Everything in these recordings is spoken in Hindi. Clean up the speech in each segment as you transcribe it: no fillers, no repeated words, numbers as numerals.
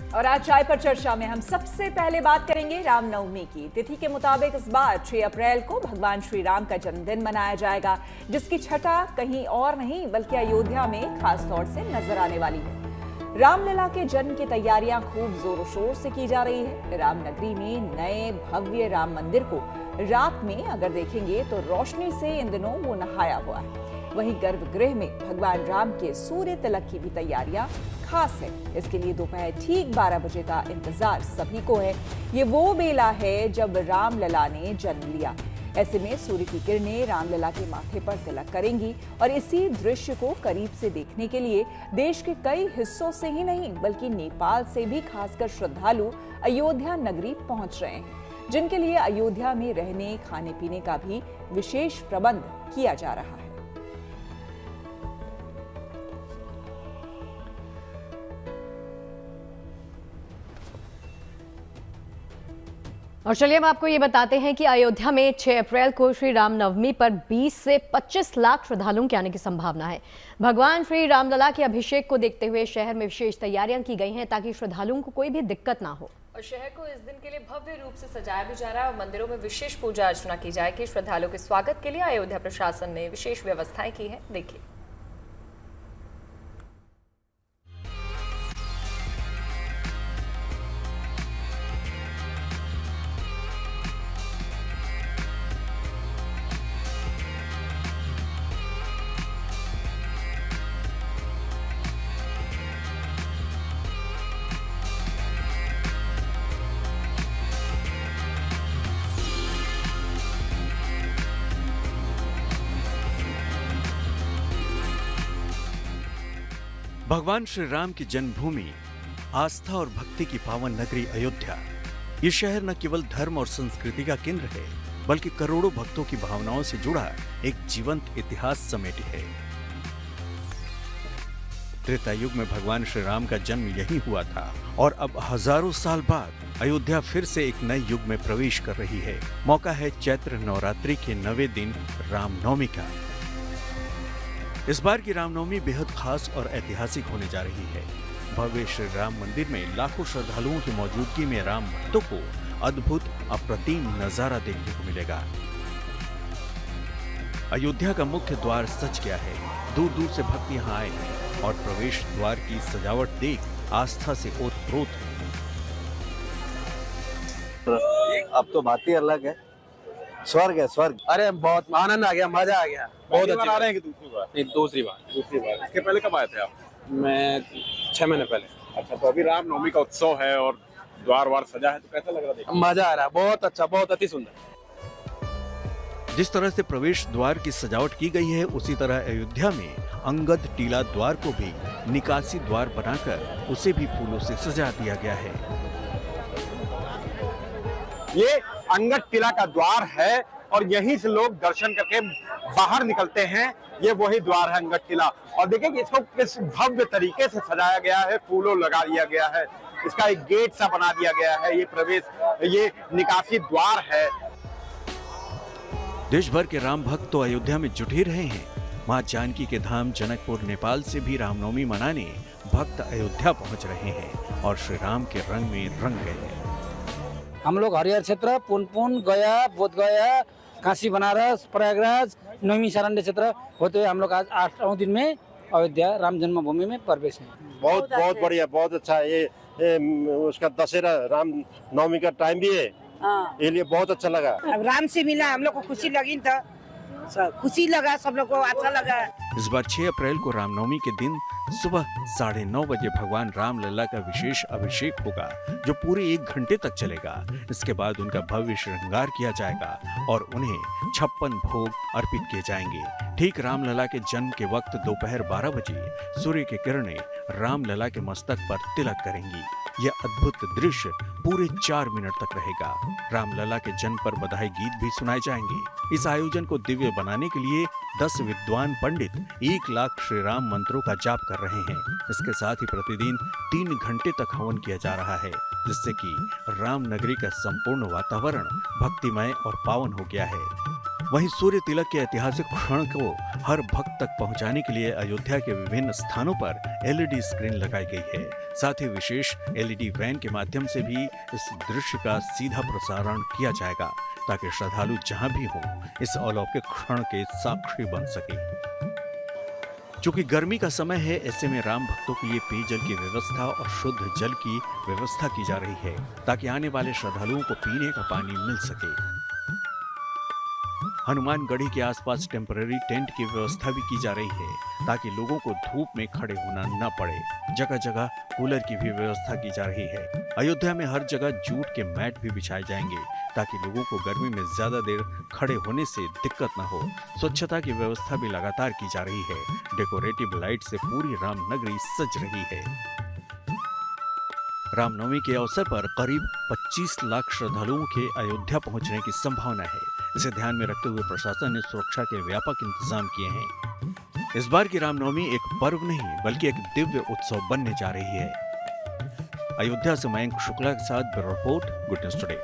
और आज चाय पर चर्चा में हम सबसे पहले बात करेंगे रामनवमी की। तिथि के मुताबिक इस बार 6 अप्रैल को भगवान श्री राम का जन्मदिन मनाया जाएगा, जिसकी छठा कहीं और नहीं बल्कि अयोध्या में खास तौर से नजर आने वाली है। रामलला के जन्म की तैयारियां खूब जोरों शोर से की जा रही है। रामनगरी में नए भव्य राम मंदिर को रात में अगर देखेंगे तो रोशनी से इन दिनों वो नहाया हुआ है। वहीं गर्भगृह में भगवान राम के सूर्य तिलक की भी तैयारियां खास है। इसके लिए दोपहर ठीक 12 बजे का इंतजार सभी को है। ये वो बेला है जब रामलला ने जन्म लिया। ऐसे में सूर्य की किरणें रामलला के माथे पर तिलक करेंगी और इसी दृश्य को करीब से देखने के लिए देश के कई हिस्सों से ही नहीं बल्कि नेपाल से भी खासकर श्रद्धालु अयोध्या नगरी पहुंच रहे हैं, जिनके लिए अयोध्या में रहने खाने पीने का भी विशेष प्रबंध किया जा रहा है। और चलिए हम आपको ये बताते हैं कि अयोध्या में 6 अप्रैल को श्री रामनवमी पर 20 से 25 लाख श्रद्धालुओं के आने की संभावना है। भगवान श्री रामलला के अभिषेक को देखते हुए शहर में विशेष तैयारियां की गई हैं ताकि श्रद्धालुओं को कोई भी दिक्कत ना हो। और शहर को इस दिन के लिए भव्य रूप से सजाया भी जा रहा है और मंदिरों में विशेष पूजा अर्चना की जाएगी। श्रद्धालुओं के स्वागत के लिए अयोध्या प्रशासन ने विशेष व्यवस्थाएं की है। देखिए। भगवान श्री राम की जन्मभूमि, आस्था और भक्ति की पावन नगरी अयोध्या। ये शहर न केवल धर्म और संस्कृति का केंद्र है बल्कि करोड़ों भक्तों की भावनाओं से जुड़ा एक जीवंत इतिहास समेटे है। त्रेता युग में भगवान श्री राम का जन्म यही हुआ था और अब हजारों साल बाद अयोध्या फिर से एक नए युग में प्रवेश कर रही है। मौका है चैत्र नवरात्रि के 9वें दिन रामनवमी का। इस बार की रामनवमी बेहद खास और ऐतिहासिक होने जा रही है। भव्य श्री राम मंदिर में लाखों श्रद्धालुओं की मौजूदगी में राम भक्तों को अद्भुत अप्रतिम नजारा देखने को मिलेगा। अयोध्या का मुख्य द्वार सज गया है। दूर दूर से भक्त यहाँ आए हैं और प्रवेश द्वार की सजावट देख आस्था से ओतप्रोत है। अब तो बात ही अलग है, स्वर्ग है स्वर्ग। अरे बहुत आनंद आ गया, मजा आ गया। बहुत अच्छी आ रहे हैं कि दूसरी बार? नहीं, दूसरी बार। इसके पहले कब आए थे आप? मैं 6 महीने पहले। अच्छा, तो अभी रामनवमी का उत्सव है और द्वार वार सजा है, तो कैसा लग रहा है? मजा आ रहा है, बहुत अच्छा, बहुत अति सुंदर। जिस तरह से प्रवेश द्वार की सजावट की गई है उसी तरह अयोध्या में अंगद टीला द्वार को भी निकासी द्वार बनाकर उसे भी फूलों से सजा दिया गया है। ये अंगद टीला का द्वार है और यहीं से लोग दर्शन करके बाहर निकलते हैं। ये वही द्वार है अंगद टीला। और देखिए कि इसको किस भव्य तरीके से सजाया गया है, फूलों लगा दिया गया है, इसका एक गेट सा बना दिया गया है। ये प्रवेश, ये निकासी द्वार है। देश भर के राम भक्त तो अयोध्या में जुट ही रहे हैं। मां जानकी के धाम जनकपुर नेपाल से भी रामनवमी मनाने भक्त अयोध्या पहुंच रहे हैं और श्री राम के रंग में रंग गए हैं। हम लोग हरिहर क्षेत्र, पुनपुन, गया, बोधगया, काशी बनारस, प्रयागराज, नवमी शारण्य क्षेत्र होते हुए हम लोग आज 8वां दिन में अयोध्या राम जन्मभूमि में प्रवेश है। बहुत बढ़िया, बहुत अच्छा है। ये उसका दशहरा राम नवमी का टाइम भी है, ये लिए बहुत अच्छा लगा। अब राम से मिला, हम लोग को खुशी लगी, तो खुशी लगा, सब लोग को अच्छा लगा। इस बार 6 अप्रैल को रामनवमी के दिन सुबह 9:30 बजे भगवान रामलला का विशेष अभिषेक होगा जो पूरे 1 घंटे तक चलेगा। इसके बाद उनका भव्य श्रृंगार किया जाएगा और उन्हें 56 भोग अर्पित किए जाएंगे। ठीक रामलला के जन्म के वक्त दोपहर 12 बजे सूर्य की किरणें रामलला के मस्तक पर तिलक करेंगी। यह अद्भुत दृश्य पूरे 4 मिनट तक रहेगा। रामलला के जन्म पर बधाई गीत भी सुनाए जाएंगे। इस आयोजन को दिव्य बनाने के लिए 10 विद्वान पंडित 1 लाख श्री राम मंत्रों का जाप कर रहे हैं। इसके साथ ही प्रतिदिन 3 घंटे तक हवन किया जा रहा है, जिससे कि राम नगरी का संपूर्ण वातावरण भक्तिमय और पावन हो गया है। वहीं सूर्य तिलक के ऐतिहासिक क्षण को हर भक्त तक पहुंचाने के लिए अयोध्या के विभिन्न स्थानों पर LED स्क्रीन लगाई गई है। साथ ही विशेष LED वैन के माध्यम से भी इस दृश्य का सीधा प्रसारण किया जाएगा ताकि श्रद्धालु जहां भी हो इस अलौकिक क्षण के साक्षी बन सके। चूंकि गर्मी का समय है, ऐसे में राम भक्तों के लिए पेयजल की व्यवस्था और शुद्ध जल की व्यवस्था की जा रही है ताकि आने वाले श्रद्धालुओं को पीने का पानी मिल सके। हनुमानगढ़ी के आसपास टेम्पररी टेंट की व्यवस्था भी की जा रही है ताकि लोगों को धूप में खड़े होना न पड़े। जगह जगह कूलर की भी व्यवस्था की जा रही है। अयोध्या में हर जगह जूट के मैट भी बिछाए जाएंगे ताकि लोगों को गर्मी में ज्यादा देर खड़े होने से दिक्कत न हो। स्वच्छता की व्यवस्था भी लगातार की जा रही है। डेकोरेटिव लाइट से पूरी रामनगरी सज रही है। रामनवमी के अवसर पर करीब 25 लाख श्रद्धालुओं के अयोध्या पहुंचने की संभावना है। इसे ध्यान में रखते हुए प्रशासन ने सुरक्षा के व्यापक इंतजाम किए हैं। इस बार की रामनवमी एक पर्व नहीं बल्कि एक दिव्य उत्सव बनने जा रही है। अयोध्या से मयंक शुक्ला के साथ bureau report, good news today.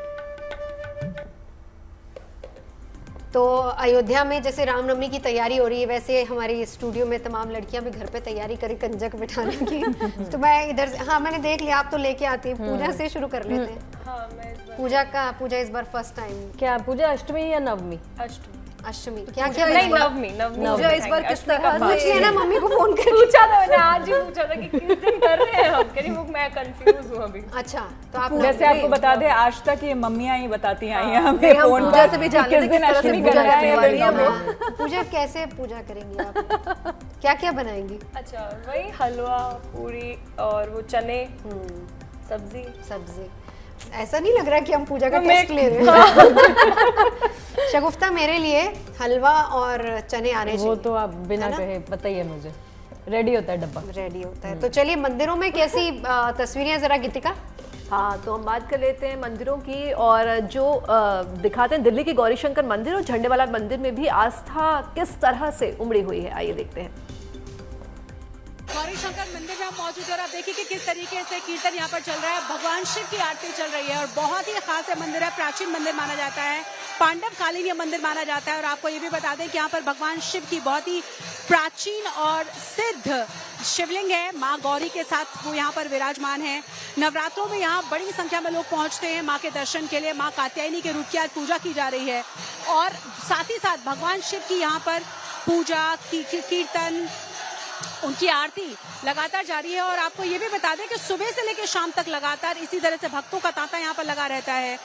तो अयोध्या में जैसे रामनवमी की तैयारी हो रही है, वैसे हमारी स्टूडियो में तमाम लड़कियां भी घर पे तैयारी करें कंजक बिठाने की। तो मैं इधर से, हाँ मैंने देख लिया, आप तो लेके आती हैं। पूजा से शुरू कर लेते हैं। हाँ, मैं पूजा इस बार फर्स्ट टाइम। क्या पूजा अष्टमी या नवमी? अष्टमी क्या क्या नहीं, नवमी पूजा इस बार किस तरह पूछ लेना मम्मी को फोन कर। पूछा था मैंने, आज ही पूछा था कि किस दिन कर रहे हैं हम। कह रही वो मैं कंफ्यूज हूँ अभी। अच्छा, तो आप वैसे आपको बता दें, आज तक ये मम्मियां ही बताती आई हैं हमें फोन पूजा पर से भी कि किस दिन अष्टमी कर रहे हैं। पूजा कैसे पूजा करेंगी आप? क्या क्या बनाएंगी? अच्छा, वही हलवा, पूरी और वो चने, सब्जी। ऐसा नहीं लग रहा कि हम पूजा का टेस्ट ले रहे हैं। शगुफ्ता, मेरे लिए हलवा और चने आने चाहिए। वो तो आप बिना कहे बताइए मुझे। रेडी होता है डब्बा? रेडी होता है। तो चलिए, मंदिरों में कैसी तस्वीरें जरा गीतिका। हाँ, तो हम बात कर लेते हैं मंदिरों की, और जो दिखाते हैं दिल्ली के गौरीशंकर मंदिर और झंडेवाला मंदिर में भी आस्था किस तरह से उमड़ी हुई है, आइए देखते हैं। गौरीशंकर मंदिर में हम मौजूद हैं और आप देखिए कि किस तरीके से कीर्तन यहाँ पर चल रहा है। भगवान शिव की आरती चल रही है और बहुत ही खास है मंदिर है, प्राचीन मंदिर माना जाता है, पांडव कालीन ये मंदिर माना जाता है। और आपको ये भी बता दें कि यहाँ पर भगवान शिव की बहुत ही प्राचीन और सिद्ध शिवलिंग है, माँ गौरी के साथ वो यहाँ पर विराजमान है। नवरात्रों में यहाँ बड़ी संख्या में लोग पहुँचते हैं माँ के दर्शन के लिए। माँ कात्यायनी के रूप की आज पूजा की जा रही है और साथ ही साथ भगवान शिव की यहाँ पर पूजा कीर्तन, उनकी आरती लगातार जारी है। और आपको ये भी बता दें कि सुबह से लेकर शाम तक लगातार इसी तरह से भक्तों का तांता यहाँ पर लगा रहता है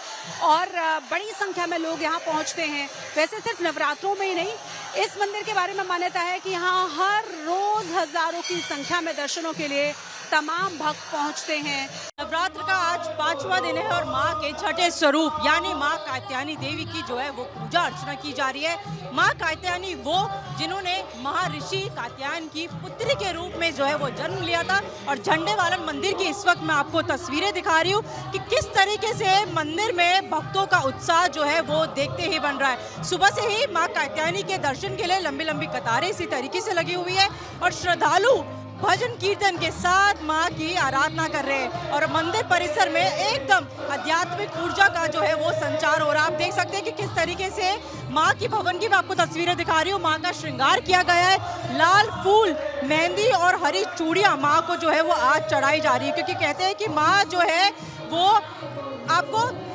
और बड़ी संख्या में लोग यहाँ पहुँचते हैं। वैसे सिर्फ नवरात्रों में ही नहीं, इस मंदिर के बारे में मान्यता है कि यहाँ हर रोज हजारों की संख्या में दर्शनों के लिए तमाम भक्त पहुँचते हैं। नवरात्र का आज 5वां दिन है और माँ के छठे स्वरूप यानी माँ कात्यायनी देवी की जो है वो पूजा अर्चना की जा रही है। माँ कात्यायनी वो जिन्होंने महर्षि कात्यायन की पुत्री के रूप में जो है वो जन्म लिया था। और झंडेवाला मंदिर की इस वक्त मैं आपको तस्वीरें दिखा रही हूँ कि किस तरीके से मंदिर में भक्तों का उत्साह जो है वो देखते ही बन रहा है। सुबह से ही माँ कात्यायनी के दर्शन के लिए लंबी लंबी कतारें इसी तरीके से लगी हुई है और श्रद्धालु भजन कीर्तन के साथ माँ की आराधना कर रहे हैं और मंदिर परिसर में एकदम आध्यात्मिक ऊर्जा का जो है वो संचार हो रहा है। आप देख सकते हैं कि किस तरीके से माँ की भवन की मैं आपको तस्वीरें दिखा रही हूँ। माँ का श्रृंगार किया गया है, लाल फूल, मेहंदी और हरी चूड़ियाँ माँ को जो है वो आज चढ़ाई जा रही है, क्योंकि कहते हैं कि माँ जो है वो आपको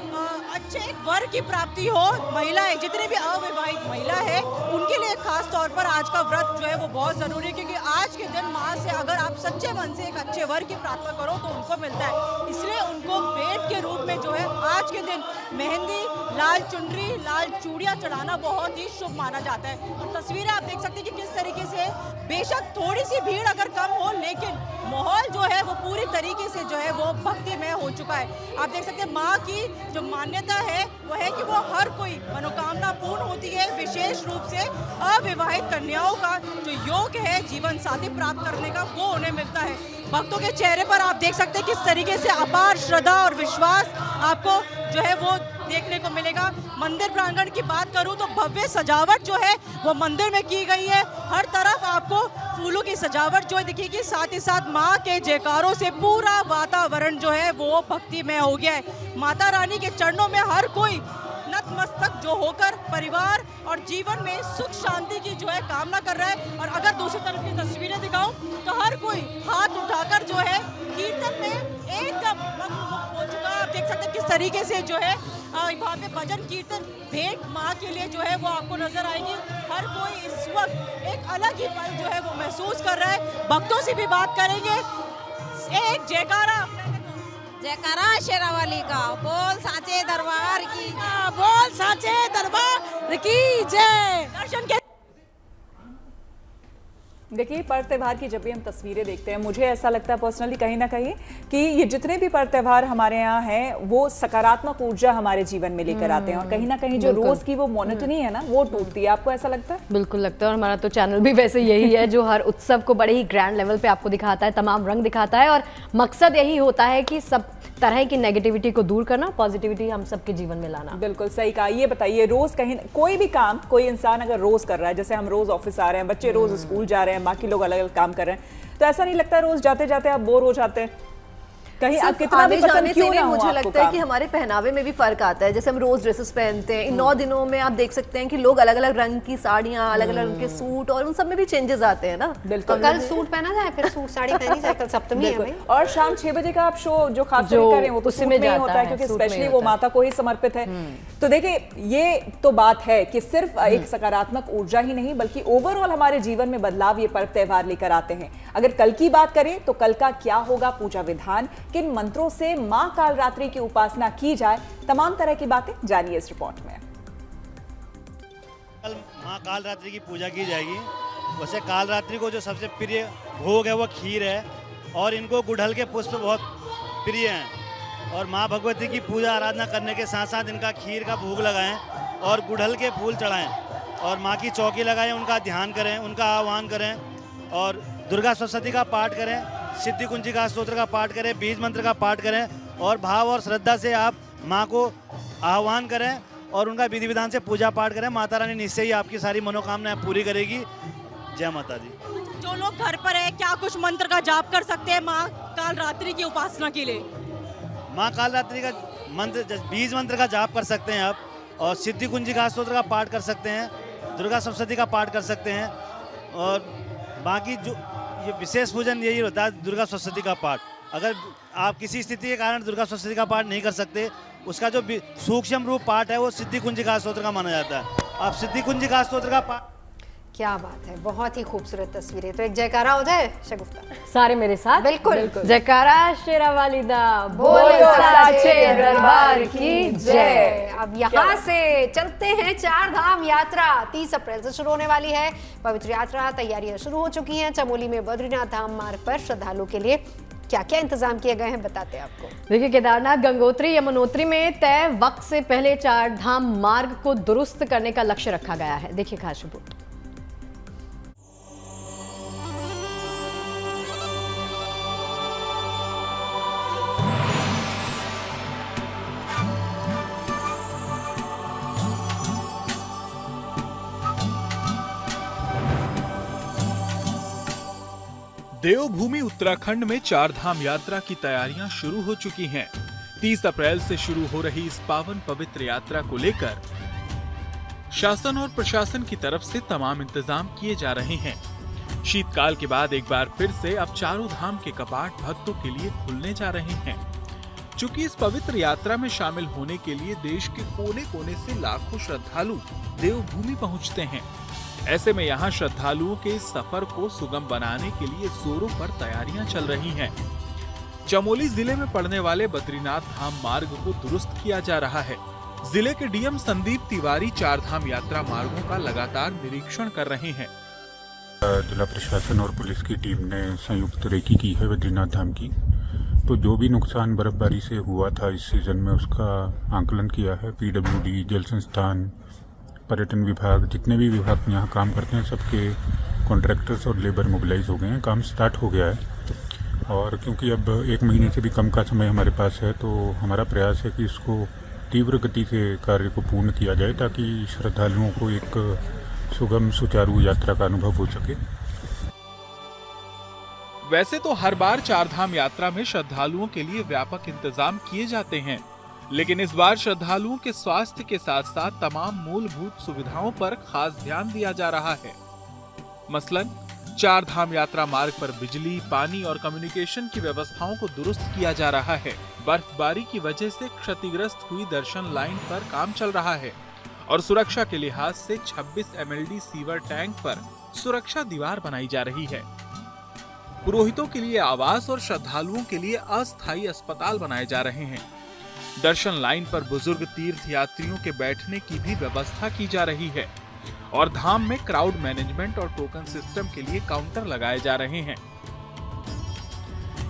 अच्छे एक वर की प्राप्ति हो। महिलाएं, जितने भी अविवाहित महिला है उनके लिए खास तौर पर आज का व्रत जो है वो बहुत जरूरी है, क्योंकि आज के दिन माँ से अगर आप सच्चे मन से एक अच्छे वर की प्रार्थना करो तो उनको मिलता है। इसलिए उनको भेंट के रूप में जो है आज के दिन मेहंदी, लाल चुनरी, लाल चूड़ियाँ चढ़ाना बहुत ही शुभ माना जाता है। और तस्वीरें आप देख सकते हैं कि किस तरीके से बेशक थोड़ी सी भीड़ अगर कम हो, लेकिन माहौल जो है वो पूरी तरीके से जो है वो भक्तिमय हो चुका है। आप देख सकते हैं माँ की जो मान्यता है वो है कि वो हर कोई मनोकामना पूर्ण होती है। विशेष रूप से अविवाहित कन्याओं का जो योग है जीवन साथी प्राप्त करने का, वो उन्हें मिलता है। भक्तों के चेहरे पर आप देख सकते हैं किस तरीके से अपार श्रद्धा और विश्वास आपको जो है वो देखने को मिलेगा। मंदिर प्रांगण की बात करूं तो भव्य सजावट जो है वो मंदिर में की गई है। हर तरफ आपको फूलों की सजावट जो है दिखेगी, साथ ही साथ माँ के जयकारों से पूरा वातावरण जो है वो भक्तिमय हो गया है। माता रानी के चरणों में हर कोई नतमस्तक जो होकर परिवार और जीवन में सुख शांति की जो है कामना कर रहा है। और अगर दूसरी तरफ की तस्वीरें दिखाऊं तो हर कोई हाथ उठाकर जो है कीर्तन में एकदम मग्न हो चुका है। आप देख सकते हैं किस तरीके से जो है वहाँ पे भजन कीर्तन भेंट माँ के लिए जो है वो आपको नजर आएगी। हर कोई इस वक्त एक अलग ही पल जो है वो महसूस कर रहा है। भक्तों से भी बात करेंगे। एक जयकारा जयकारा शेरावाली का, बोल साचे दरबार की, बोल साचे दरबार की जय। दर्शन के देखिए, पर्व त्यौहार की जब भी हम तस्वीरें देखते हैं, मुझे ऐसा लगता है पर्सनली कहीं ना कहीं कि ये जितने भी पर्व त्यौहार हमारे यहाँ हैं वो सकारात्मक ऊर्जा हमारे जीवन में लेकर आते हैं और कहीं ना कहीं जो रोज की वो मोनोटनी है ना वो टूटती है। आपको ऐसा लगता है? बिल्कुल लगता है। और हमारा तो चैनल भी वैसे यही है जो हर उत्सव को बड़े ही ग्रैंड लेवल पे आपको दिखाता है, तमाम रंग दिखाता है और मकसद यही होता है कि सब तरह की नेगेटिविटी को दूर करना, पॉजिटिविटी हम सबके जीवन में लाना। बिल्कुल सही कहा। ये बताइए, रोज कहीं कोई भी काम कोई इंसान अगर रोज कर रहा है, जैसे हम रोज ऑफिस आ रहे हैं, बच्चे रोज स्कूल जा रहे हैं, बाकी लोग अलग अलग काम कर रहे हैं, तो ऐसा नहीं लगता रोज जाते जाते आप बोर हो जाते हैं? कहीं आप कितना भी पसंद क्यों ना हो, मुझे लगता है कि हमारे पहनावे में भी फर्क आता है। जैसे हम रोज ड्रेसेस पहनते हैं, इन 9 दिनों में आप देख सकते हैं कि लोग अलग अलग रंग की साड़ियां, अलग अलग रंग के सूट और उन सब में भी चेंजेस आते हैं ना। बिल्कुल। कल सूट पहना जाए, फिर सूट साड़ी पहनी जाए, कल सप्तमी है भाई। और शाम 6 बजे का आप शो जो खास कर कर रहे हैं वो तो सूट में ही होता है क्योंकि स्पेशली वो माता को ही समर्पित है। तो देखिए, ये तो बात है कि सिर्फ एक सकारात्मक ऊर्जा ही नहीं बल्कि ओवरऑल हमारे जीवन में बदलाव ये पर्व त्यौहार लेकर आते हैं। अगर कल की बात करें तो कल का क्या होगा पूजा विधान, किन मंत्रों से मां कालरात्रि की उपासना की जाए, तमाम तरह की बातें जानिए इस रिपोर्ट में। कल मां कालरात्रि की पूजा की जाएगी। वैसे कालरात्रि को जो सबसे प्रिय भोग है वो खीर है और इनको गुड़हल के पुष्प बहुत प्रिय हैं और मां भगवती की पूजा आराधना करने के साथ साथ इनका खीर का भोग लगाएं और गुड़हल के फूल चढ़ाएं और मां की चौकी लगाएं, उनका ध्यान करें, उनका आह्वान करें और दुर्गा सप्तशती का पाठ करें, सिद्धि कुंजिका स्तोत्र का पाठ करें, बीज मंत्र का पाठ करें और भाव और श्रद्धा से आप माँ को आह्वान करें और उनका विधि विधान से पूजा पाठ करें। माता रानी निश्चय ही आपकी सारी मनोकामनाएं पूरी करेगी। जय माता दी। जो लोग घर पर है क्या कुछ मंत्र का जाप कर सकते हैं माँ कालरात्रि की उपासना के लिए? माँ कालरात्रि का मंत्र, बीज मंत्र का जाप कर सकते हैं आप और सिद्धि कुंजिका स्तोत्र का पाठ कर सकते हैं, दुर्गा सप्तशती का पाठ कर सकते हैं और बाकी जो ये विशेष पूजन यही होता है दुर्गा सप्तशती का पाठ। अगर आप किसी स्थिति के कारण दुर्गा सप्तशती का पाठ नहीं कर सकते, उसका जो सूक्ष्म रूप पाठ है वो सिद्धि कुंजिका स्तोत्र का माना जाता है। आप सिद्धि कुंजिका स्तोत्र का पाठ। क्या बात है, बहुत ही खूबसूरत तस्वीरें। तो एक जयकारा हो जाए शगुफ्ता, सारे मेरे साथ। बिल्कुल। जयकारा शेरावाली दा, बोलो साचे दरबार की जय। अब यहाँ से चलते हैं 4 धाम यात्रा 30 अप्रैल से शुरू होने वाली है। पवित्र यात्रा तैयारियां शुरू हो चुकी हैं। चमोली में बद्रीनाथ धाम मार्ग पर श्रद्धालुओं के लिए क्या क्या इंतजाम किए गए हैं बताते हैं आपको। देखिए, केदारनाथ, गंगोत्री, यमुनोत्री में तय वक्त से पहले 4 धाम मार्ग को दुरुस्त करने का लक्ष्य रखा गया है। देखिए खास रिपोर्ट। देवभूमि उत्तराखंड में 4 धाम यात्रा की तैयारियां शुरू हो चुकी हैं। 30 अप्रैल से शुरू हो रही इस पावन पवित्र यात्रा को लेकर शासन और प्रशासन की तरफ से तमाम इंतजाम किए जा रहे हैं। शीतकाल के बाद एक बार फिर से अब चारों धाम के कपाट भक्तों के लिए खुलने जा रहे हैं। चूंकि इस पवित्र यात्रा में शामिल होने के लिए देश के कोने कोने से लाखों श्रद्धालु देवभूमि पहुंचते हैं। ऐसे में यहाँ श्रद्धालुओं के इस सफर को सुगम बनाने के लिए जोरों पर तैयारियां चल रही हैं। चमोली जिले में पड़ने वाले बद्रीनाथ धाम मार्ग को दुरुस्त किया जा रहा है। जिले के डीएम संदीप तिवारी 4 धाम यात्रा मार्गों का लगातार निरीक्षण कर रहे हैं। जिला प्रशासन और पुलिस की टीम ने संयुक्त रेकी की है बद्रीनाथ धाम की। तो जो भी नुकसान बर्फबारी से हुआ था इस सीजन में उसका आंकलन किया है। पीडब्ल्यूडी, जल संस्थान, पर्यटन विभाग, जितने भी विभाग यहाँ काम करते हैं सबके कॉन्ट्रैक्टर्स और लेबर मोबिलाइज हो गए हैं। काम स्टार्ट हो गया है और क्योंकि अब 1 महीने से भी कम का समय हमारे पास है तो हमारा प्रयास है कि इसको तीव्र गति से कार्य को पूर्ण किया जाए ताकि श्रद्धालुओं को एक सुगम सुचारू यात्रा का अनुभव हो सके। वैसे तो हर बार 4 धाम यात्रा में श्रद्धालुओं के लिए व्यापक इंतजाम किए जाते हैं, लेकिन इस बार श्रद्धालुओं के स्वास्थ्य के साथ साथ तमाम मूलभूत सुविधाओं पर खास ध्यान दिया जा रहा है। मसलन 4 धाम यात्रा मार्ग पर बिजली, पानी और कम्युनिकेशन की व्यवस्थाओं को दुरुस्त किया जा रहा है। बर्फबारी की वजह से क्षतिग्रस्त हुई दर्शन लाइन पर काम चल रहा है और सुरक्षा के लिहाज से 26 MLD सीवर टैंक पर सुरक्षा दीवार बनाई जा रही है। पुरोहितों के लिए आवास और श्रद्धालुओं के लिए अस्थायी अस्पताल बनाए जा रहे हैं। दर्शन लाइन पर बुजुर्ग तीर्थ यात्रियों के बैठने की भी व्यवस्था की जा रही है और धाम में क्राउड मैनेजमेंट और टोकन सिस्टम के लिए काउंटर लगाए जा रहे हैं।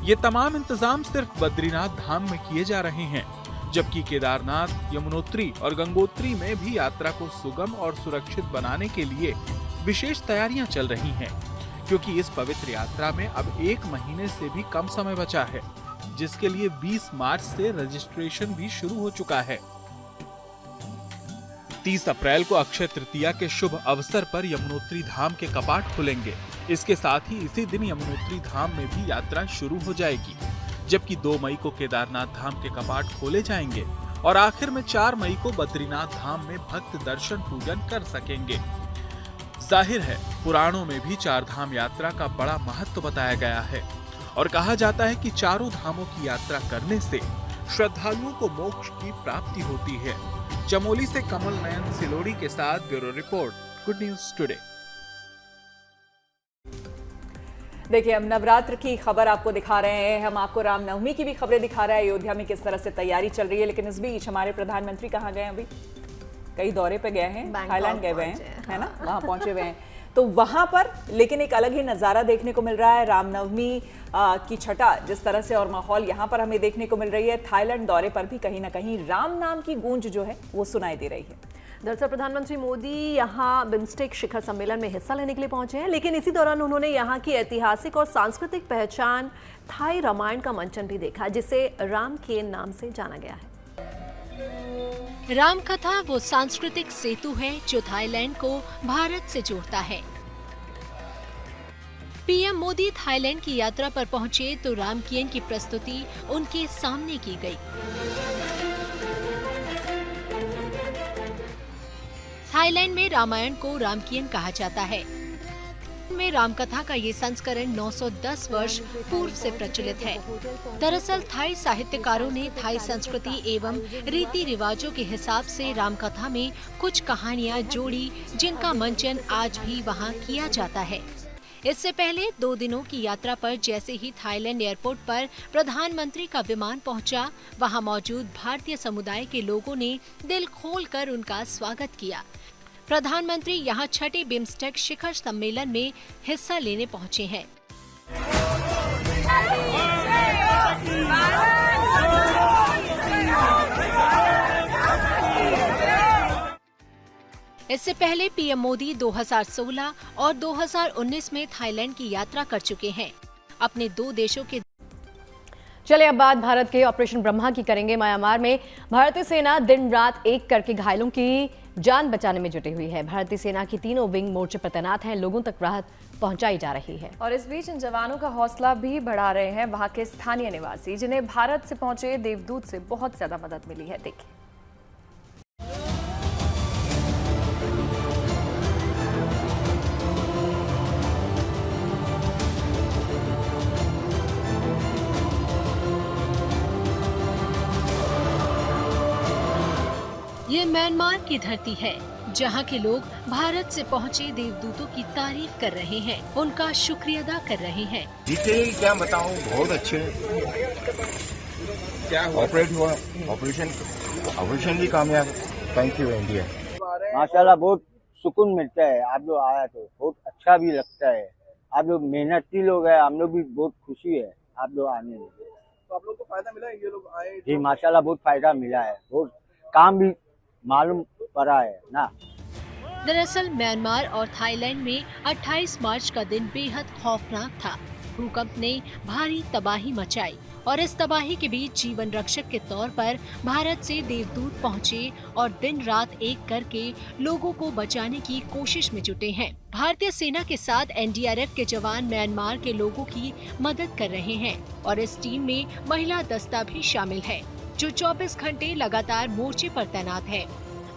ये तमाम इंतजाम सिर्फ बद्रीनाथ धाम में किए जा रहे हैं, जबकि केदारनाथ, यमुनोत्री और गंगोत्री में भी यात्रा को सुगम और सुरक्षित बनाने के लिए विशेष तैयारियां चल रही हैं, क्योंकि इस पवित्र यात्रा में अब 1 महीने से भी कम समय बचा है, जिसके लिए 20 मार्च से रजिस्ट्रेशन भी शुरू हो चुका है। 30 अप्रैल को अक्षय तृतीया के शुभ अवसर पर यमुनोत्री धाम के कपाट खुलेंगे। इसके साथ ही इसी दिन यमुनोत्री धाम में भी यात्रा शुरू हो जाएगी, जबकि 2 मई को केदारनाथ धाम के कपाट खोले जाएंगे और आखिर में 4 मई को बद्रीनाथ धाम में भक्त दर्शन पूजन कर सकेंगे। जाहिर है, पुराणों में भी 4 धाम यात्रा का बड़ा महत्व बताया गया है और कहा जाता है कि चारों धामों की यात्रा करने से श्रद्धालुओं को मोक्ष की प्राप्ति होती है। चमोली से कमल नयन सिलोड़ी के साथ bureau report, good news today. देखिए, हम नवरात्र की खबर आपको दिखा रहे हैं, हम आपको रामनवमी की भी खबरें दिखा रहे हैं, अयोध्या में किस तरह से तैयारी चल रही है। लेकिन इस बीच हमारे प्रधानमंत्री कहाँ गए? अभी कई दौरे पे गए हैं, थाईलैंड गए हुए हैं, है ना, वहां पहुंचे हुए हैं। तो वहां पर लेकिन एक अलग ही नज़ारा देखने को मिल रहा है। रामनवमी की छठा जिस तरह से और माहौल यहाँ पर हमें देखने को मिल रही है, थाईलैंड दौरे पर भी कहीं ना कहीं राम नाम की गूंज जो है वो सुनाई दे रही है। दरअसल प्रधानमंत्री मोदी यहाँ बिम्स्टेक शिखर सम्मेलन में हिस्सा लेने के लिए पहुंचे हैं, लेकिन इसी दौरान उन्होंने यहाँ की ऐतिहासिक और सांस्कृतिक पहचान थाई रामायण का मंचन भी देखा, जिसे राम केन नाम से जाना गया है। रामकथा वो सांस्कृतिक सेतु है जो थाईलैंड को भारत से जोड़ता है। पीएम मोदी थाईलैंड की यात्रा पर पहुंचे तो रामकियन की प्रस्तुति उनके सामने की गई। थाईलैंड में रामायण को रामकियन कहा जाता है। में रामकथा का ये संस्करण 910 वर्ष पूर्व से प्रचलित है। दरअसल थाई साहित्यकारों ने थाई संस्कृति एवं रीति रिवाजों के हिसाब से रामकथा में कुछ कहानियां जोड़ी, जिनका मंचन आज भी वहां किया जाता है। इससे पहले 2 दिनों की यात्रा पर जैसे ही थाईलैंड एयरपोर्ट पर प्रधानमंत्री का विमान पहुंचा, वहां मौजूद भारतीय समुदाय के लोगों ने दिल खोलकर उनका स्वागत किया। प्रधानमंत्री यहां छठे बिम्स्टेक शिखर सम्मेलन में हिस्सा लेने पहुंचे हैं। इससे पहले पीएम मोदी 2016 और 2019 में थाईलैंड की यात्रा कर चुके हैं। अपने 2 देशों के चलिए अब बात भारत के ऑपरेशन ब्रह्मा की करेंगे। म्यांमार में भारतीय सेना दिन रात एक करके घायलों की जान बचाने में जुटी हुई है। भारतीय सेना की 3 विंग मोर्चे पर तैनात हैं, लोगों तक राहत पहुंचाई जा रही है। और इस बीच इन जवानों का हौसला भी बढ़ा रहे हैं वहां के स्थानीय निवासी, जिन्हें भारत से पहुंचे देवदूत से बहुत ज्यादा मदद मिली है। देखिए, ये म्यांमार की धरती है, जहां के लोग भारत से पहुंचे देवदूतों की तारीफ कर रहे हैं, उनका शुक्रिया अदा कर रहे हैं। डिटेल क्या बताऊं, बहुत अच्छे क्या ऑपरेट हुआ, ऑपरेशन भी कामयाब। Thank you India. माशाल्लाह बहुत सुकून मिलता है, आप लोग आया तो बहुत अच्छा भी लगता है। आप लोग मेहनती लोग हैं, हम लोग भी बहुत खुशी है आप लोग आने में। तो आप लोग को फायदा मिला है, ये लोग आए? जी माशाल्लाह बहुत फायदा मिला है, बहुत काम भी मालूम पड़ा है ना। दरअसल म्यांमार और थाईलैंड में 28 मार्च का दिन बेहद खौफनाक था। भूकंप ने भारी तबाही मचाई और इस तबाही के बीच जीवन रक्षक के तौर पर भारत से देवदूत पहुंचे और दिन रात एक करके लोगों को बचाने की कोशिश में जुटे हैं। भारतीय सेना के साथ एनडीआरएफ के जवान म्यांमार के लोगों की मदद कर रहे हैं और इस टीम में महिला दस्ता भी शामिल है। जो 24 घंटे लगातार मोर्चे पर तैनात है।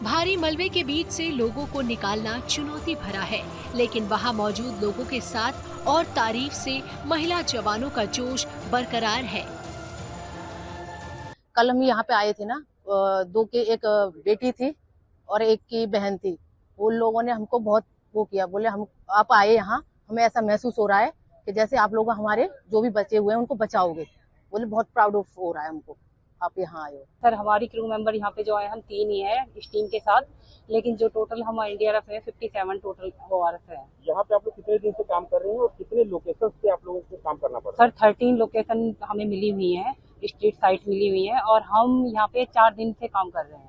भारी मलबे के बीच से लोगों को निकालना चुनौती भरा है, लेकिन वहां मौजूद लोगों के साथ और तारीफ से महिला जवानों का जोश बरकरार है। कल हम यहाँ पे आए थे ना, दो के एक बेटी थी और एक की बहन थी। उन लोगों ने हमको बहुत वो किया, बोले हम आप आए यहाँ, हमें ऐसा महसूस हो रहा है कि जैसे आप लोग हमारे जो भी बचे हुए हैं उनको बचाओगे। बोले बहुत प्राउड हो रहा है हमको, आप यहाँ आए हो। सर हमारी क्रू मेंबर यहाँ पे जो आए हम 3 ही हैं इस टीम के साथ, लेकिन जो टोटल हम एनडीआरएफ है 57 टोटल ओआरएफ है। यहाँ पे आप लोग कितने दिन से काम कर रहे हैं और कितने लोकेशन पे आप लोगों को काम करना पड़ रहा है? सर 13 लोकेशन हमें मिली हुई है, स्ट्रीट साइट मिली हुई है और हम यहाँ पे 4 दिन से काम कर रहे हैं।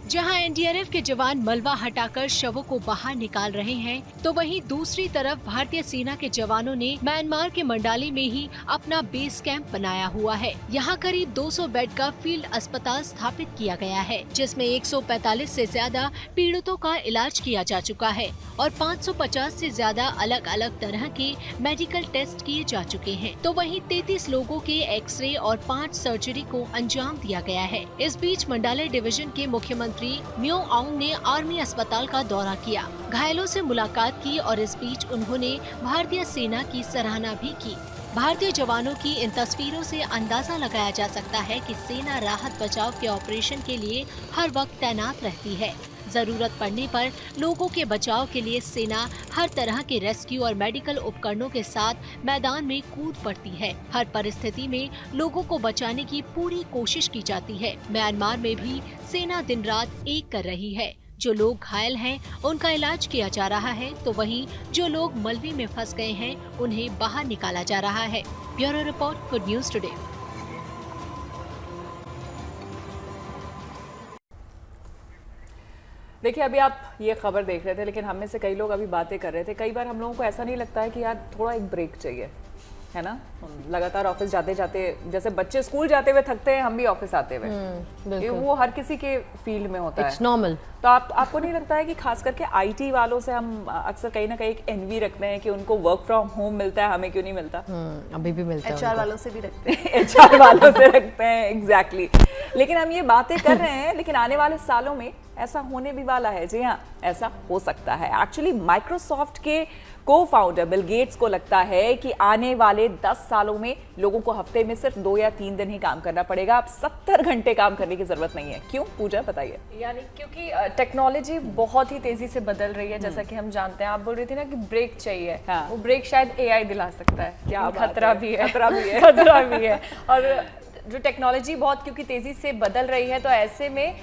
जहां एनडीआरएफ के जवान मलबा हटाकर शवों को बाहर निकाल रहे हैं, तो वहीं दूसरी तरफ भारतीय सेना के जवानों ने म्यांमार के मंडाली में ही अपना बेस कैंप बनाया हुआ है। यहां करीब 200 बेड का फील्ड अस्पताल स्थापित किया गया है, जिसमें 145 से ज्यादा पीड़ितों का इलाज किया जा चुका है और 550 से ज्यादा अलग अलग तरह के मेडिकल टेस्ट किए जा चुके हैं। तो वहीं 33 लोगों के एक्सरे और 5 सर्जरी को अंजाम दिया गया है। इस बीच मंडाले डिवीजन के मुख्यमंत्री म्यो आउंग ने आर्मी अस्पताल का दौरा किया, घायलों से मुलाकात की और इस बीच उन्होंने भारतीय सेना की सराहना भी की। भारतीय जवानों की इन तस्वीरों से अंदाजा लगाया जा सकता है कि सेना राहत बचाव के ऑपरेशन के लिए हर वक्त तैनात रहती है। जरूरत पड़ने पर लोगों के बचाव के लिए सेना हर तरह के रेस्क्यू और मेडिकल उपकरणों के साथ मैदान में कूद पड़ती है। हर परिस्थिति में लोगों को बचाने की पूरी कोशिश की जाती है। म्यांमार में भी सेना दिन रात एक कर रही है। जो लोग घायल हैं उनका इलाज किया जा रहा है, तो वहीं जो लोग मलबे में फंस गए हैं उन्हें बाहर निकाला जा रहा है। Bureau report, good news today. देखिए, अभी आप ये खबर देख रहे थे, लेकिन हम में से कई लोग अभी बातें कर रहे थे। कई बार हम लोगों को ऐसा नहीं लगता है कि यार थोड़ा एक ब्रेक चाहिए, है ना? लगातार ऑफिस जाते जाते, जैसे बच्चे स्कूल जाते हुए थकते हैं, हम भी ऑफिस आते हुए, वो हर किसी के फील्ड में होता है, इट्स नॉर्मल। तो आपको नहीं लगता है कि खास करके आईटी वालों से हम अक्सर कहीं ना कहीं एक एनवी रखते हैं कि उनको वर्क फ्रॉम होम मिलता है, हमें क्यों नहीं मिलता? अभी भी मिलता है। एचआर वालों से भी रखते हैं। एचआर वालों से रखते हैं, एग्जैक्टली। लेकिन हम ये बातें कर रहे हैं, लेकिन आने वाले सालों में ऐसा होने भी वाला है। जी हाँ, ऐसा हो सकता है। एक्चुअली माइक्रोसॉफ्ट के को-फाउंडर बिल गेट्स को लगता है कि आने वाले 10 सालों में लोगों को हफ्ते में सिर्फ 2 या 3 दिन ही काम करना पड़ेगा। अब 70 घंटे काम करने की जरूरत नहीं है। क्यों, पूजा बताइए। यानी क्योंकि टेक्नोलॉजी बहुत ही तेजी से बदल रही है, जैसा कि हम जानते हैं। आप बोल रही थी ना कि ब्रेक चाहिए, हाँ। वो ब्रेक शायद एआई दिला सकता है। क्या खतरा भी है, खतरा भी है। खतरा भी है। और जो टेक्नोलॉजी बहुत क्योंकि तेजी से बदल रही है, तो ऐसे में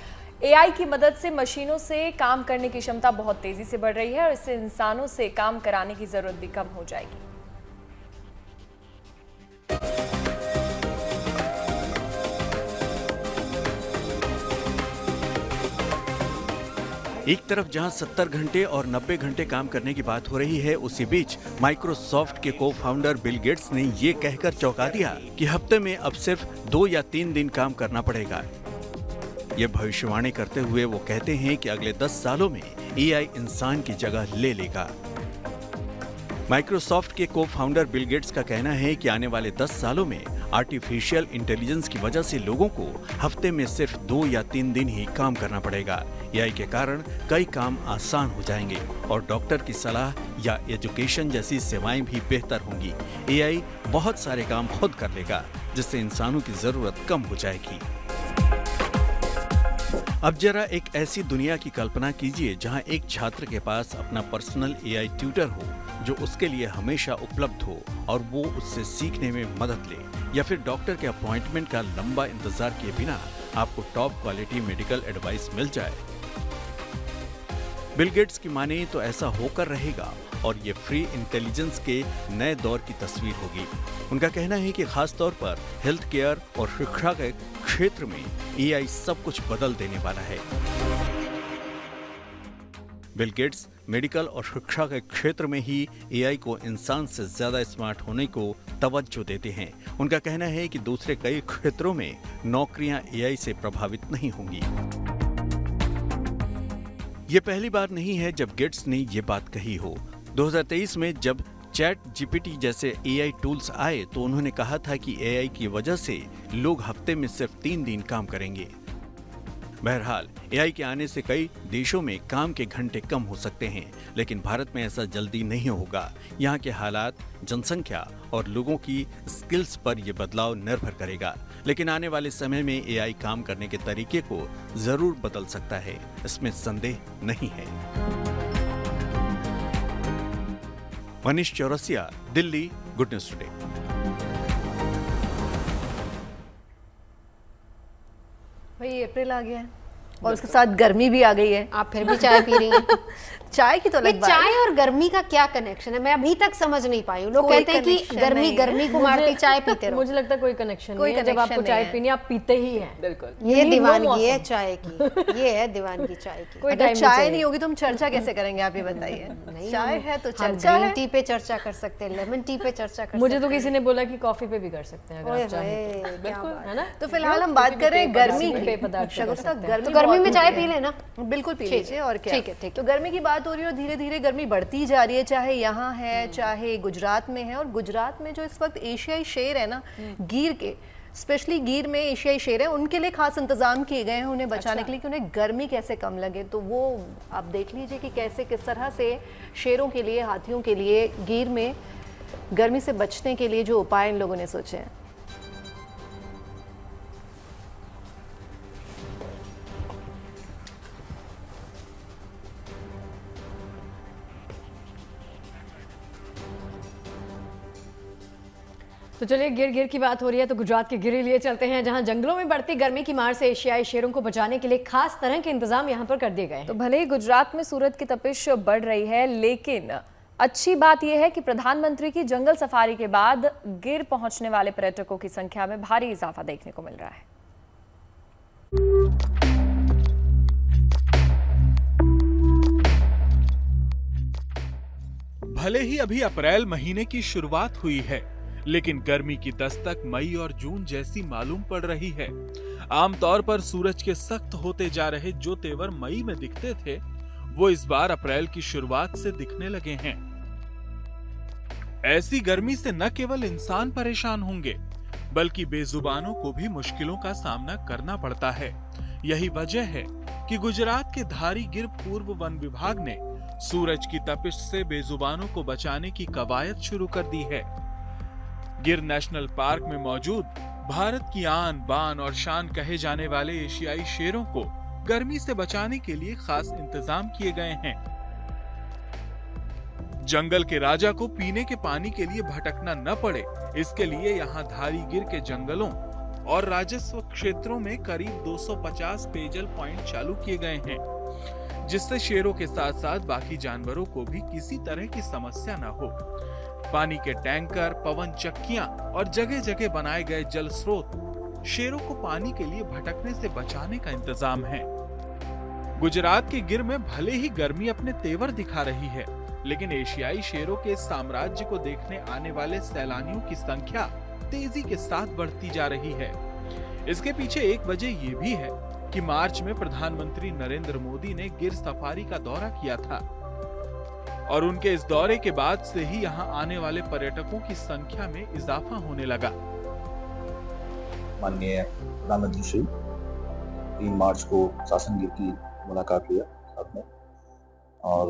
एआई की मदद से मशीनों से काम करने की क्षमता बहुत तेजी से बढ़ रही है और इससे इंसानों से काम कराने की जरूरत भी कम हो जाएगी। एक तरफ जहां 70 घंटे और 90 घंटे काम करने की बात हो रही है, उसी बीच माइक्रोसॉफ्ट के को-फाउंडर बिल गेट्स ने ये कहकर चौंका दिया कि हफ्ते में अब सिर्फ 2 या 3 दिन काम करना पड़ेगा। ये भविष्यवाणी करते हुए वो कहते हैं कि अगले 10 सालों में एआई इंसान की जगह ले लेगा। माइक्रोसॉफ्ट के को-फाउंडर बिल गेट्स का कहना है कि आने वाले 10 सालों में आर्टिफिशियल इंटेलिजेंस की वजह से लोगों को हफ्ते में सिर्फ 2 या 3 दिन ही काम करना पड़ेगा। एआई के कारण कई काम आसान हो जाएंगे और डॉक्टर की सलाह या एजुकेशन जैसी सेवाएं भी बेहतर होंगी। एआई बहुत सारे काम खुद कर लेगा, जिससे इंसानों की जरूरत कम हो जाएगी। अब जरा एक ऐसी दुनिया की कल्पना कीजिए जहां एक छात्र के पास अपना पर्सनल एआई ट्यूटर हो, जो उसके लिए हमेशा उपलब्ध हो और वो उससे सीखने में मदद ले, या फिर डॉक्टर के अपॉइंटमेंट का लंबा इंतजार किए बिना आपको टॉप क्वालिटी मेडिकल एडवाइस मिल जाए। बिल गेट्स की माने तो ऐसा होकर रहेगा और ये फ्री इंटेलिजेंस के नए दौर की तस्वीर होगी। उनका कहना है कि खास तौर पर हेल्थ केयर और शिक्षा के क्षेत्र में एआई सब कुछ बदल देने वाला है। बिल गेट्स मेडिकल और शिक्षा के क्षेत्र में ही एआई को इंसान से ज्यादा स्मार्ट होने को तवज्जो देते हैं। उनका कहना है कि दूसरे कई क्षेत्रों में नौकरियां एआई से प्रभावित नहीं होंगी। ये पहली बार नहीं है जब गेट्स ने ये बात कही हो। 2023 में जब चैट जीपीटी जैसे एआई टूल्स आए तो उन्होंने कहा था कि एआई की वजह से लोग हफ्ते में सिर्फ 3 दिन काम करेंगे। बहरहाल एआई के आने से कई देशों में काम के घंटे कम हो सकते हैं, लेकिन भारत में ऐसा जल्दी नहीं होगा। यहाँ के हालात, जनसंख्या और लोगों की स्किल्स पर यह बदलाव निर्भर करेगा। लेकिन आने वाले समय में एआई काम करने के तरीके को जरूर बदल सकता है, इसमें संदेह नहीं है। Manish Chaurasia, Delhi, good news today. भाई अप्रैल आ गया है और उसके साथ गर्मी भी आ गई है। आप फिर भी चाय पी रही हैं। चाय की तो अलग बात है। चाय और गर्मी का क्या कनेक्शन है, मैं अभी तक समझ नहीं पाई हूँ। लोग कहते हैं कि गर्मी गर्मी को मारती, चाय पीते रहो। मुझे लगता है कोई कनेक्शन नहीं है। जब आपको चाय पीनी आप पीते ही हैं। बिल्कुल, ये दीवानगी है चाय की, ये है दीवानगी चाय की। अगर चाय नहीं होगी तो हम चर्चा कैसे करेंगे, आप ये बताइए। चाय है तो चर्चा है। ग्रीन टी पे चर्चा कर सकते हैं, लेमन टी पे चर्चा कर। मुझे तो किसी ने बोला कि कॉफी पे भी कर सकते हैं अगर आप चाहें। बिल्कुल, है ना। तो फिलहाल हम बात कर रहे हैं गर्मी की। गर्मी में चाय पी लेना, बिल्कुल पी लीजिए। और क्या, ठीक है। तो गर्मी की बात हो रही है और धीरे धीरे गर्मी बढ़ती जा रही है, चाहे यहाँ है चाहे गुजरात में है। और गुजरात में जो इस वक्त एशियाई शेर है ना, गिर के, स्पेशली गिर में एशियाई शेर है, उनके लिए खास इंतजाम किए गए हैं उन्हें बचाने के लिए कि उन्हें गर्मी कैसे कम लगे। तो वो आप देख लीजिए कि कैसे किस तरह से शेरों के लिए, हाथियों के लिए गिर में गर्मी से बचने के लिए जो उपाय इन लोगों ने सोचे हैं। तो चलिए, गिर की बात हो रही है तो गुजरात के गिर लिए चलते हैं, जहां जंगलों में बढ़ती गर्मी की मार से एशियाई शेरों को बचाने के लिए खास तरह के इंतजाम यहां पर कर दिए गए हैं। तो भले ही गुजरात में सूरज की तपिश बढ़ रही है, लेकिन अच्छी बात यह है कि प्रधानमंत्री की जंगल सफारी के बाद गिर पहुंचने वाले पर्यटकों की संख्या में भारी इजाफा देखने को मिल रहा है। भले ही अभी अप्रैल महीने की शुरुआत हुई है, लेकिन गर्मी की दस्तक मई और जून जैसी मालूम पड़ रही है। आमतौर पर सूरज के सख्त होते जा रहे जो तेवर मई में दिखते थे, वो इस बार अप्रैल की शुरुआत से दिखने लगे हैं। ऐसी गर्मी से न केवल इंसान परेशान होंगे, बल्कि बेजुबानों को भी मुश्किलों का सामना करना पड़ता है। यही वजह है कि गुजरात के धारी गिर पूर्व वन विभाग ने सूरज की तपिश से बेजुबानों को बचाने की कवायद शुरू कर दी है। गिर नेशनल पार्क में मौजूद भारत की आन बान और शान कहे जाने वाले एशियाई शेरों को गर्मी से बचाने के लिए खास इंतजाम किए गए हैं। जंगल के राजा को पीने के पानी के लिए भटकना न पड़े, इसके लिए यहाँ धारी गिर के जंगलों और राजस्व क्षेत्रों में करीब 250 पेयजल पॉइंट चालू किए गए हैं, जिससे शेरों के साथ साथ बाकी जानवरों को भी किसी तरह की समस्या न हो। पानी के टैंकर, पवन चक्कियां और जगह जगह बनाए गए जल स्रोत शेरों को पानी के लिए भटकने से बचाने का इंतजाम है। गुजरात के गिर में भले ही गर्मी अपने तेवर दिखा रही है, लेकिन एशियाई शेरों के साम्राज्य को देखने आने वाले सैलानियों की संख्या तेजी के साथ बढ़ती जा रही है। इसके पीछे एक वजह ये भी है कि मार्च में प्रधानमंत्री नरेंद्र मोदी ने गिर सफारी का दौरा किया था और उनके इस दौरे के बाद से ही यहाँ आने वाले पर्यटकों की संख्या में इजाफा होने लगा। माननीय प्रधानमंत्री श्री 3 मार्च को शासन गिर की मुलाकात हुआ साथ में, और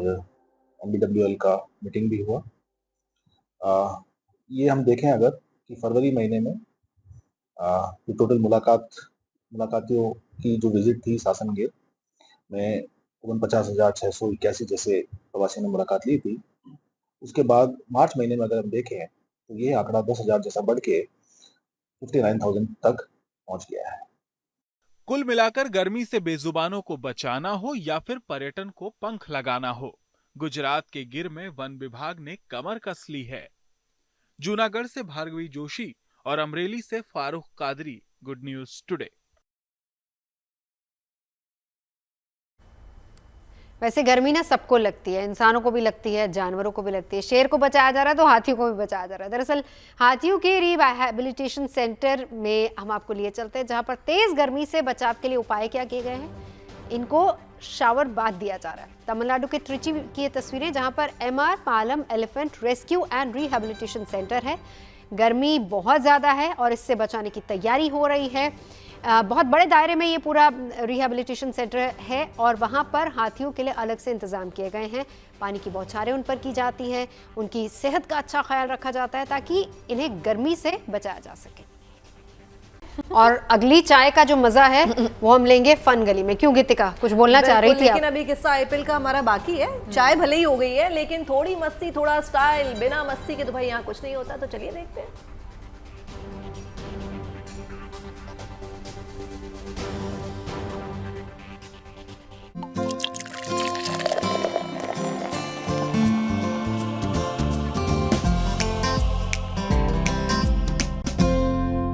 MBWL का मीटिंग भी हुआ। ये हम देखें अगर कि फरवरी महीने में जो टोटल मुलाकातियों की जो विजिट थी शासन गिर में 49,681 जैसे प्रवासियों ने मुलाकात ली थी। उसके बाद मार्च महीने में अगर हम देखें तो ये आंकड़ा 10,000 जैसा बढ़ के 59,000 तक पहुंच गया है। कुल मिलाकर गर्मी से बेजुबानों को बचाना हो या फिर पर्यटन को पंख लगाना हो, गुजरात के गिर में वन विभाग ने कमर कस ली है। जूनागढ़ से भार्गवी जोशी और अमरेली से Farooq Qadri, good news today. वैसे गर्मी ना सबको लगती है, इंसानों को भी लगती है, जानवरों को भी लगती है। शेर को बचाया जा रहा है तो हाथियों को भी बचाया जा रहा है। दरअसल हाथियों के रिहैबिलिटेशन सेंटर में हम आपको लिए चलते हैं, जहां पर तेज गर्मी से बचाव के लिए उपाय क्या किए गए हैं। इनको शावर बाथ दिया जा रहा है। तमिलनाडु के त्रिची की ये तस्वीरें, जहां पर MR Palam elephant rescue and rehabilitation centre है। गर्मी बहुत ज़्यादा है और इससे बचाने की तैयारी हो रही है। बहुत बड़े दायरे में ये पूरा रिहैबिलिटेशन सेंटर है और वहाँ पर हाथियों के लिए अलग से इंतज़ाम किए गए हैं। पानी की बौछारें उन पर की जाती हैं, उनकी सेहत का अच्छा ख्याल रखा जाता है ताकि इन्हें गर्मी से बचाया जा सके। और अगली चाय का जो मजा है वो हम लेंगे फन गली में। क्यों गीतिका, कुछ बोलना चाह रही थी? लेकिन अभी किस्सा आईपीएल का हमारा बाकी है। चाय भले ही हो गई है लेकिन थोड़ी मस्ती, थोड़ा स्टाइल, बिना मस्ती के तो भाई यहाँ कुछ नहीं होता। तो चलिए देखते हैं।